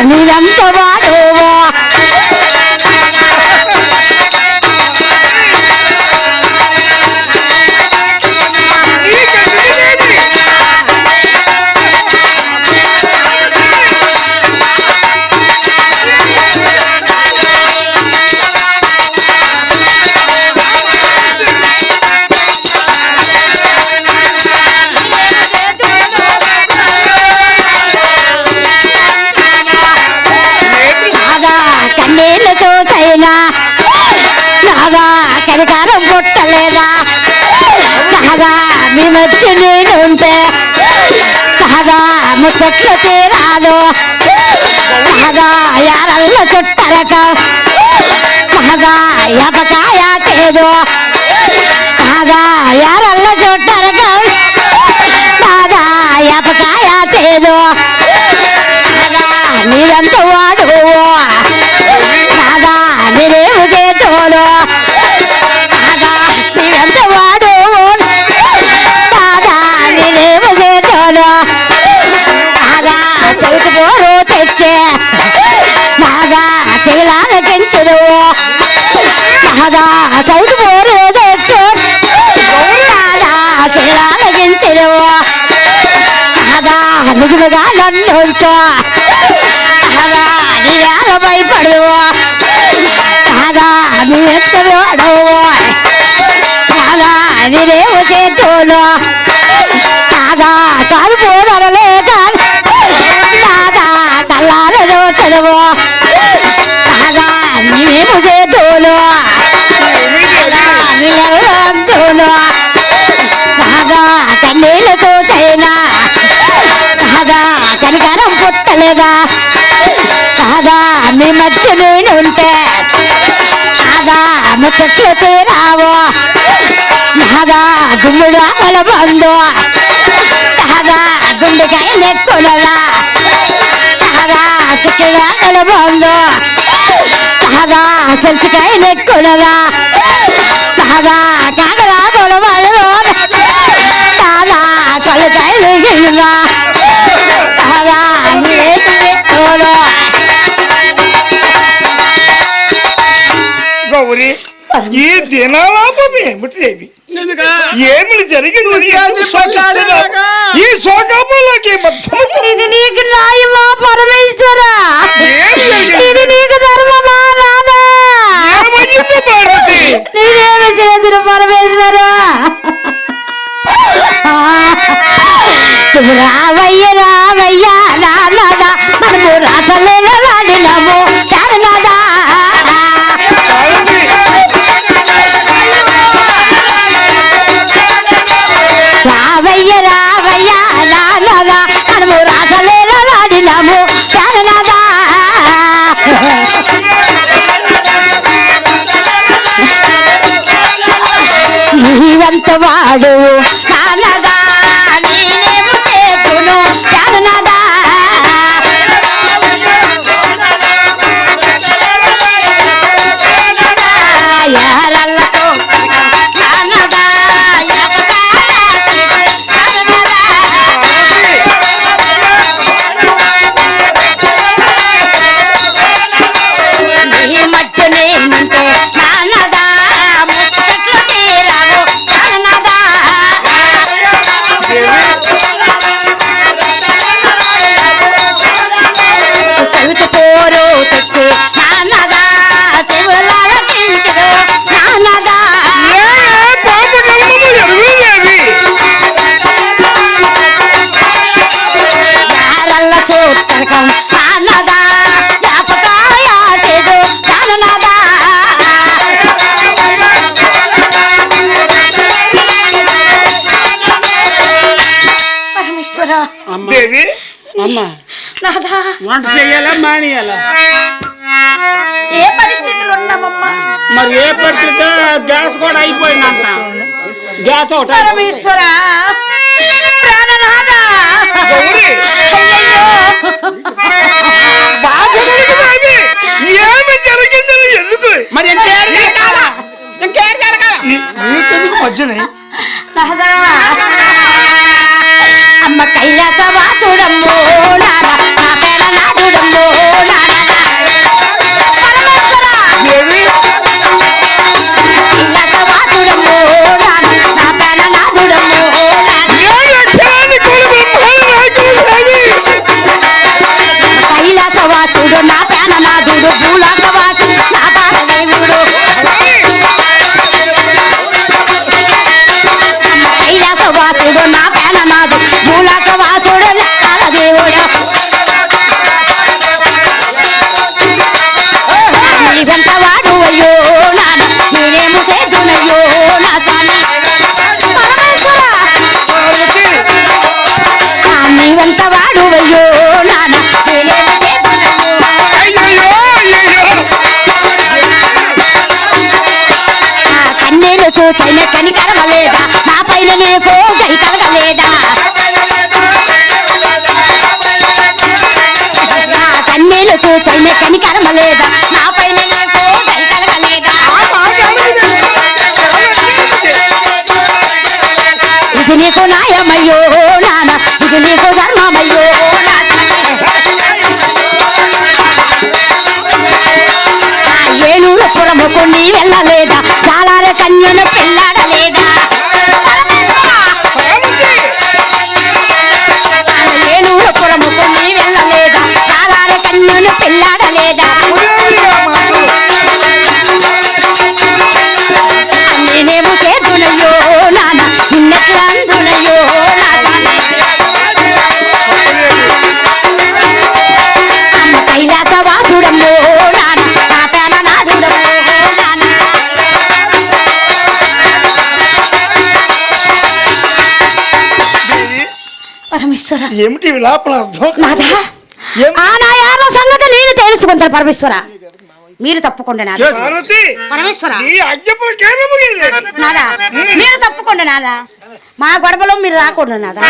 నీరంత వాడు కరికారం పుట్టలేదా కాదా మీ మధ్య నేను ఉంటే కాదా ముచ్చట్లు తీరాదు కాదా యారల్ల చుట్టరకం కాదా యాపకాయ చేదు కాదా యారల్ల చుట్టరకం కాదా యాపకాయ చేదు కాదా నీరంత వాడు కాదా నేనేమి చేతోను వాడు కాదా నేనేమో చేతోను కాదా చవిటి పోరు తెచ్చే కాదా చెలాన చెంచుడు కాదా చవిటి పోరు తెచ్చు కాదా చెలాన చెంచుడు కాదా నిజముగా నన్నుంచో కాదా నీవేళ భయపడు కాదా నువ్వెంత వాడు కాదా నేనేమో చేతోను కాదా కాదు పోదరలే కాదా కల్లారో చదువు కాదా నేనేమో చేతోను నీళ్ళందును కాదా కన్నీళ్ళతో చైనా కాదా కనికరం పుట్టలేదా కాదా మీ మధ్య నేనుంటే కాదా ముచ్చట్లు తీరావు కాదా గుమ్ముడు ఆకల బందు కాదా గుండెకాయ నెక్కులలా కాదా చుక్కల బందు కాదా చెంచుకాయ నెక్కులలా కాదా కాగరా గొడవలు కాదా కళ్ళకాయలు గిల్లులా కాదా నెక్కులు గౌరీ ఈ దినాలాపం ఏమిటి దేవి ఏమిటి జరిగింది ఈ శోకాపులకి ఇది నీకు న్యాయమా పరమేశ్వర ఇది నీకు ధర్మమా రాదా నేనేమి చేతులు పరమేశ్వర రావయ్య రావయ్య నాదా మనము రాసలేల వాడినాము చాలనాదా రావయ్య రావయ్య నాదా మనము రాసలేల వాడినాము చాలనాదా నీవంత వాడు నానదా నేనేమో చేతును చాలనాదా యారల్లతో నానదా నీ మధ్య నేనుంటే నానదా ముచ్చట్లు తీరావు నానదా సవితి పోరు తెచ్చి నానదా చెవులాల చించుడు నానదా యారల్ల చూట్టరకం నానదా యాపకాయ చెడు నానదా పరమేశ్వర దేవి అమ్మా నాదా వంట చేయాలా మానేయాలా ఏ పరిస్థితులు ఉన్నామమ్మా మరి ఏ పరిస్థితి గ్యాస్ కూడా అయిపోయిందంట గ్యాస్ ఒకటి పరమేశ్వర ప్రాణనాథ గౌరీ అయ్యయ్యో ఏమి జరిగిందని ఎందుకు మరి ఇంకేడు జరగాల నీకెందుకు మధ్యనే నాదా అమ్మ కైలాసవాసుడమ్మో నాదా నా పేర నాదుడమ్మో కన్నీళ్ళు చూచైన కనికరమలేదా నా పైన నీకు దయ కలగలేదా నా కన్నీళ్ళు చూచైన కనికరమలేదా నా పైన నీకు దయ కలగలేదా ఇది నీకు న్యాయమయ్యో నాన్న ఇది నీకు ధర్మమయ్యో ఏనుగుల పురముకు నీ వెళ్ళలేదా చాలారే కన్యను పెళ్ళాడలేదా ఏనుగుల పురముకు నీ వెళ్ళలేదా చాలారే కన్యను పెళ్ళాడలేదా నేనేమో చేదునయ్యో నాన్న నిన్నెట్లా అందునయ్యో అమ్మ కైలాసవాసుడమ్మో నాన్న నా ప్రాణనాథుడమ్మో నాన్న పరమేశ్వర ఏమిటి విలాపన అర్థం నాదా ఏం? ఆ నా యాభ సంగతి నేను తెలుసుకుంటాను పరమేశ్వర మీరు తప్పకుండా నాదా పార్వతి పరమేశ్వర నీ ఆజ్ఞ ప్రకారము ఇది. నాదా మీరు తప్పకుండా నాదా మా గొడవలో మీరు రాకూడదు నాదా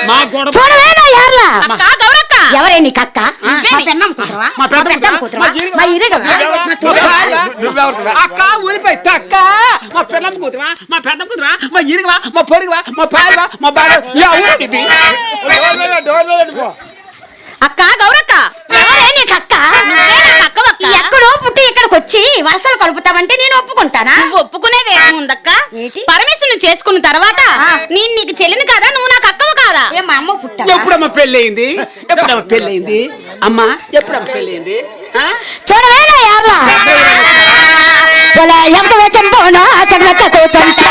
మా గొడవ చూడవే నా యార్లా అక్క గౌరక్క ఎవరే నీ కక్క మా పెన్నం కూతురువా? మా పెద్దమ్మ మా పెద్దమ్మ కూతురువా? మా ఇరుగవా? మా తోడువా? అక్క ఊరిపోయి అక్క మా పిల్లమ్మ కూతురా మా పెద్ద కూతురా మా ఇరుగువా మా పొరుగువా మా పాలువా మా బాగా అక్క గౌరక్క ఎవరే నీ కక్క నువ్వే నాకు అక్కవక్క. ఎక్కడో పుట్టి ఇక్కడికి వచ్చి వరుసలు కలుపుతావంటే నేను ఒప్పుకుంటానా నువ్వు ఒప్పుకునేది ఏముందక్క ఏంటి? పరమేశ్వరుని చేసుకున్న తర్వాత ఆ. నేను నీకు చెల్లిని కాదా నువ్వు నాకు అక్కవ కాదా ఏ మా అమ్మ పుట్టావా? ఎప్పుడమ్మా పెళ్ళయింది ఎప్పుడమ్మా పెళ్ళయింది అమ్మా ఎప్పుడమ్మా పెళ్ళయింది చూడవే నా యార్లా ఎంతవే చంపోనా చెట్లక్క కూర్చుంటే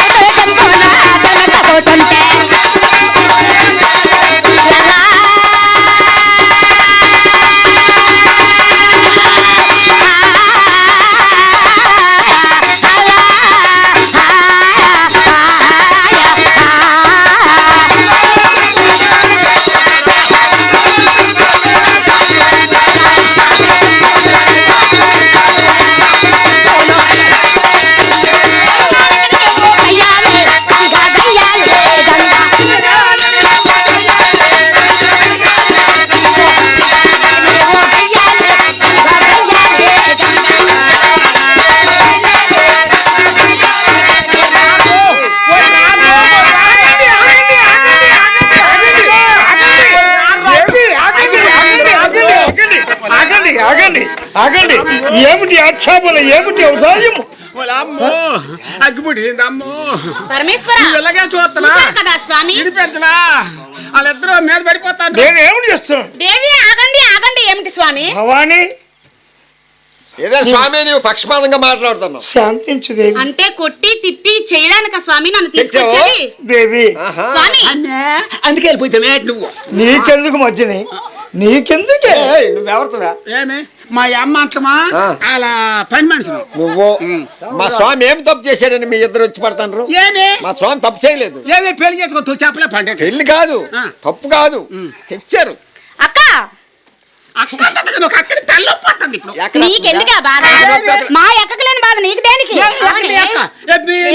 ఎంతవే చంపోనా చెట్లక్క కూర్చుంటే ఆగండి ఆగండి ఆగండి ఏమిటి ఆక్షేపణ ఏమిటి అవసరము అమ్మో అగ్గిపుట్టింది అమ్మో పరమేశ్వర ఇలాగే చూస్తున్నా చూశారు కదా స్వామి వినిపించనా వాళ్ళిద్దరూ మీద పడిపోతాను నేను ఏమిటి చేస్తున్నాను దేవి ఆగండి ఆగండి ఏమిటి స్వామి భవాని ఏదో స్వామి నీవు పక్షపాతంగా మాట్లాడుతున్నావు. శాంతించు దేవి అంటే కొట్టి తిట్టి చేయడానికి స్వామి నన్ను తీసుకొచ్చేది దేవి స్వామి అన్నే అందుకే వెళ్ళిపోతామే నువ్వు నీకెందుకు మధ్యని నీకెందుకే నువ్వెవరుతువా ఏమి మా అమ్మ అంటమా ఆ. అలా పని మనుషులు నువ్వు మా స్వామి ఏం తప్పు చేశాడని మీ ఇద్దరు వచ్చి పడతారు. ఏమి మా స్వామి తప్పు చేయలేదు. ఏమి పెళ్లి చేసుకో చెప్పలే పంట పెళ్లి కాదు ఆ. తప్పు కాదు తెచ్చారు. అక్క అక్కడ నువ్వు అక్కడ తల్లో పడుతుంది ఇప్పుడు ఎక్కడ నీకెందుకు ఆ బాధ మా ఎక్కకు లేని బాధ నీకు దేనికి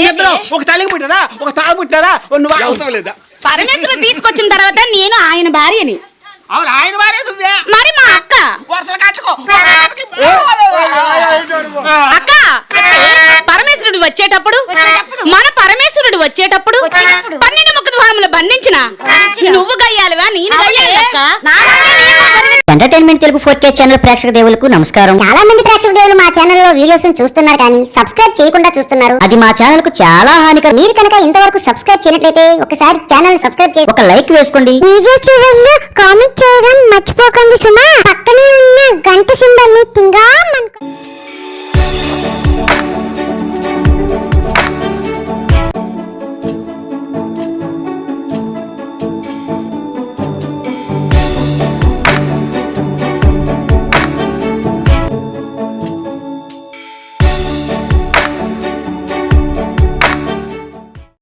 ఇద్దరు ఒక తల్లికి పుట్టారా ఒక తాగు పుట్టారా నువ్వు వెళ్తావు లేదా? పరమేశ్వరుడు తీసుకొచ్చిన తర్వాత నేను ఆయన భార్యని అవును ఆయన వారే నువ్వే మరి మా అక్క వరుసలు కట్టుకో అక్క పరమేశ్వరుడు వచ్చేటప్పుడు మన పరమేశ్వరుడు వచ్చేటప్పుడు 12 ముఖ ద్వారములు బంధించిన నువ్వు గయ్యాలివా నేను గయ్యాలి అక్క ఎంటర్టైన్మెంట్ తెలుగు 4K ఛానల్ ప్రేక్షక దేవులకు నమస్కారం. చాలా మంది ప్రేక్షక దేవులు మా ఛానల్లో వీడియోస్ చూస్తున్నారు కానీ సబ్స్క్రైబ్ చేయకుండా చూస్తున్నారు. అది మా ఛానల్ కు చాలా హానికరం. మీరు కనుక ఇంతవరకు సబ్స్క్రైబ్ చేయనట్లయితే ఒకసారి ఛానల్ సబ్స్క్రైబ్ చేసి ఒక లైక్ వేసుకోండి. వీడియో చివరిలో కామెంట్ చేయడం మర్చిపోకండి సుమా. పక్కనే ఉన్న గంట సింబల్ ని టింగా